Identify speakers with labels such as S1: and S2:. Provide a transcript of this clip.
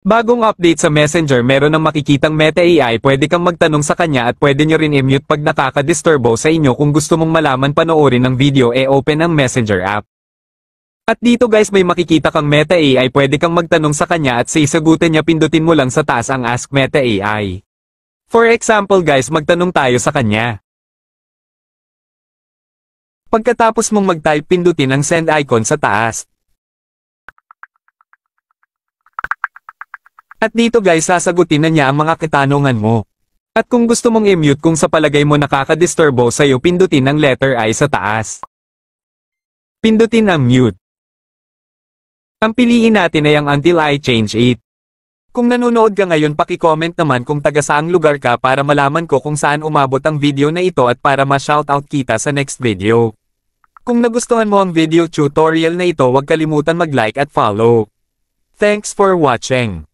S1: Bagong update sa Messenger, meron ng makikitang Meta AI, pwede kang magtanong sa kanya at pwede nyo rin i-mute pag nakakadisturbo sa inyo. Kung gusto mong malaman panoorin ng video, open ang Messenger app. At dito guys, may makikita kang Meta AI, pwede kang magtanong sa kanya at sasagutin niya. Pindutin mo lang sa taas ang Ask Meta AI. For example guys, magtanong tayo sa kanya. Pagkatapos mong mag-type, pindutin ang send icon sa taas. At dito guys, sasagutin na niya ang mga katanungan mo. At kung gusto mong i-mute kung sa palagay mo nakakadisturbo sa'yo, pindutin ang letter I sa taas. Pindutin ang mute. Ang piliin natin ay ang Until I Change It. Kung nanonood ka ngayon, paki-comment naman kung taga saang lugar ka para malaman ko kung saan umabot ang video na ito at para ma-shoutout kita sa next video. Kung nagustuhan mo ang video tutorial na ito, huwag kalimutan mag-like at follow. Thanks for watching.